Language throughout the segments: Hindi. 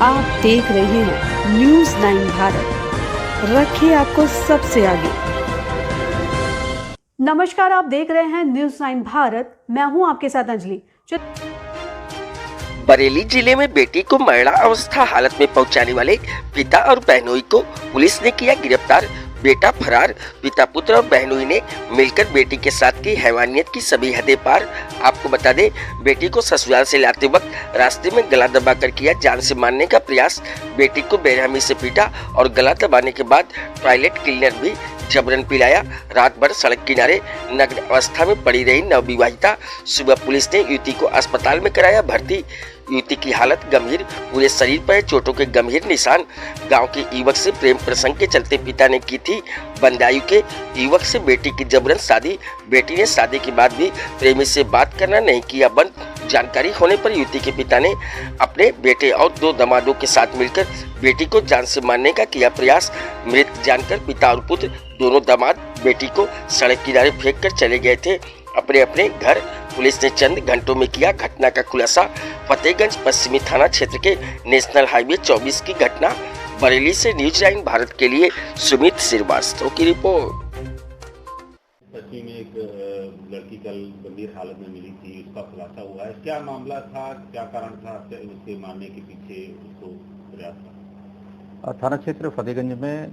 आप देख रहे हैं न्यूज़ 9 भारत, रखिए आपको सबसे आगे। नमस्कार, आप देख रहे हैं न्यूज़ 9 भारत, मैं हूं आपके साथ अंजलि। बरेली जिले में बेटी को मरणावस्था हालत में पहुंचाने वाले पिता और बहनोई को पुलिस ने किया गिरफ्तार। बेटा फरार, पिता पुत्र और बहनोई ने मिलकर बेटी के साथ की हैवानियत की सभी हदें पार। आपको बता दें, बेटी को ससुराल से लाते वक्त रास्ते में गला दबाकर किया जान से मारने का प्रयास। बेटी को बेरहमी से पीटा और गला दबाने के बाद टॉयलेट क्लीनर भी जबरन पिलाया। रात भर सड़क किनारे नग्न अवस्था में पड़ी रही नवविवाहिता। सुबह पुलिस ने युवती को अस्पताल में कराया भर्ती। युवती की हालत गंभीर, पूरे शरीर पर चोटों के गंभीर निशान। गांव के युवक से प्रेम प्रसंग के चलते पिता ने की थी बंदायु के युवक से बेटी की जबरन शादी। बेटी ने शादी के बाद भी प्रेमी से बात करना नहीं किया बंद। जानकारी होने पर युवती के पिता ने अपने बेटे और 2 दामादों के साथ मिलकर बेटी को जान से मारने का किया प्रयास। मृत जानकर पिता और पुत्र दोनों दामाद बेटी को सड़क किनारे फेंक कर चले गए थे अपने अपने घर। पुलिस ने चंद घंटों में किया घटना का खुलासा। फतेहगंज पश्चिमी थाना क्षेत्र के नेशनल हाईवे 24 की घटना। बरेली से न्यूज़ 9 भारत के लिए सुमित श्रीवास्तव की रिपोर्ट। बस्ती में एक लड़की कल गंभीर हालत में मिली थी, उसका खुलासा हुआ है। क्या मामला था, क्या कारण था उसके मारने के पीछे उसको प्रयास था? थाना क्षेत्र फतेहगंज में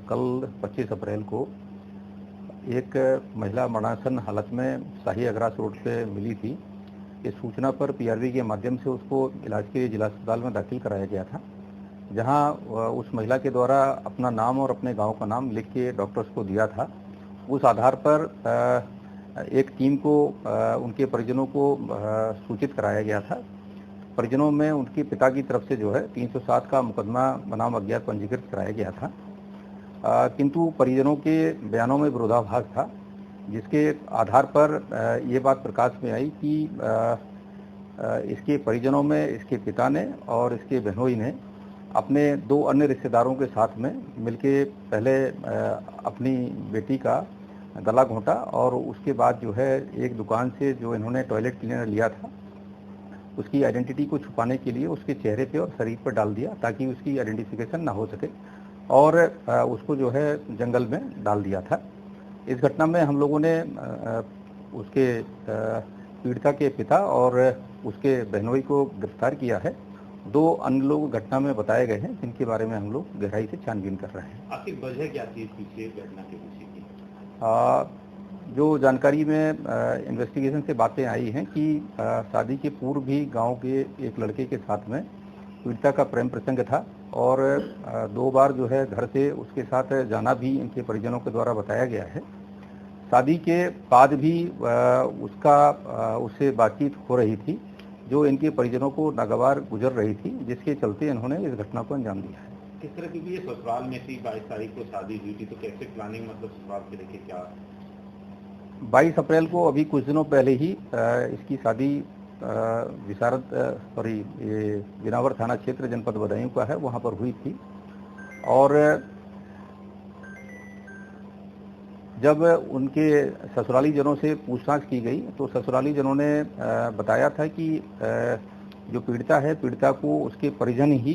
कल 25 अप्रैल को एक महिला मरणासन हालत में शाही अगरास रोड पे मिली थी। इस सूचना पर पीआरवी के माध्यम से उसको इलाज के लिए जिला अस्पताल में दाखिल कराया गया था, जहां उस महिला के द्वारा अपना नाम और अपने गांव का नाम लिख के डॉक्टर्स को दिया था। उस आधार पर एक टीम को उनके परिजनों को सूचित कराया गया था। परिजनों में उनके पिता की तरफ से जो है 307 का मुकदमा बनाम अज्ञात पंजीकृत कराया गया था, किंतु परिजनों के बयानों में विरोधाभास था, जिसके आधार पर ये बात प्रकाश में आई कि इसके परिजनों में इसके पिता ने और इसके बहनोई ने अपने 2 अन्य रिश्तेदारों के साथ में मिलके पहले अपनी बेटी का गला घोंटा और उसके बाद जो है एक दुकान से जो इन्होंने टॉयलेट क्लीनर लिया था उसकी आइडेंटिटी को छुपाने के लिए उसके चेहरे पे और शरीर पर डाल दिया ताकि उसकी आइडेंटिफिकेशन ना हो सके और उसको जो है जंगल में डाल दिया था। इस घटना में हम लोगों ने उसके पीड़िता के पिता और उसके बहनोई को गिरफ्तार किया है। 2 अन्य लोग घटना में बताए गए हैं, जिनके बारे में हम लोग गहराई से छानबीन कर रहे हैं। आखिर वजह क्या थी पीछे घटना के पीछे की? जो जानकारी में इन्वेस्टिगेशन से बातें आई हैं कि शादी के पूर्व भी गांव के एक लड़के के साथ में पीड़िता का प्रेम प्रसंग था और 2 बार जो है घर से उसके साथ जाना भी इनके परिजनों के द्वारा बताया गया है। शादी के बाद भी उससे बातचीत हो रही थी जो इनके परिजनों को नागवार गुजर रही थी, जिसके चलते इन्होंने इस घटना को अंजाम दिया है। किस तरह की भी ये ससुराल में थी? 22 तारीख को शादी हुई थी, तो कैसे प्लानिंग मतलब ससुराल से लेके क्या? 22 अप्रैल को अभी कुछ दिनों पहले ही इसकी शादी बिनावर थाना क्षेत्र जनपद बदायूं का है, वहां पर हुई थी। और जब उनके ससुराली जनों से पूछताछ की गई तो ससुराली जनों ने बताया था कि जो पीड़िता है, पीड़िता को उसके परिजन ही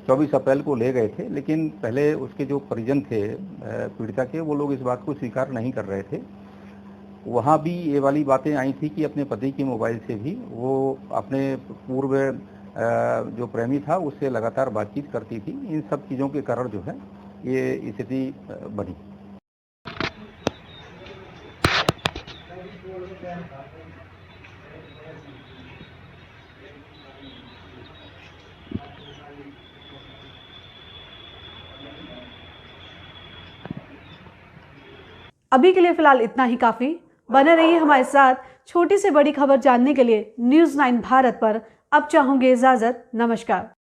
24 अप्रैल को ले गए थे, लेकिन पहले उसके जो परिजन थे पीड़िता के, वो लोग इस बात को स्वीकार नहीं कर रहे थे। वहाँ भी ये वाली बातें आई थी कि अपने पति के मोबाइल से भी वो अपने पूर्व जो प्रेमी था उससे लगातार बातचीत करती थी। इन सब चीज़ों के कारण जो है ये स्थिति बनी। अभी के लिए फिलहाल इतना ही काफी। बने रहिए हमारे साथ। छोटी से बड़ी खबर जानने के लिए न्यूज़ 9 भारत पर अब चाहूंगी इजाजत। नमस्कार।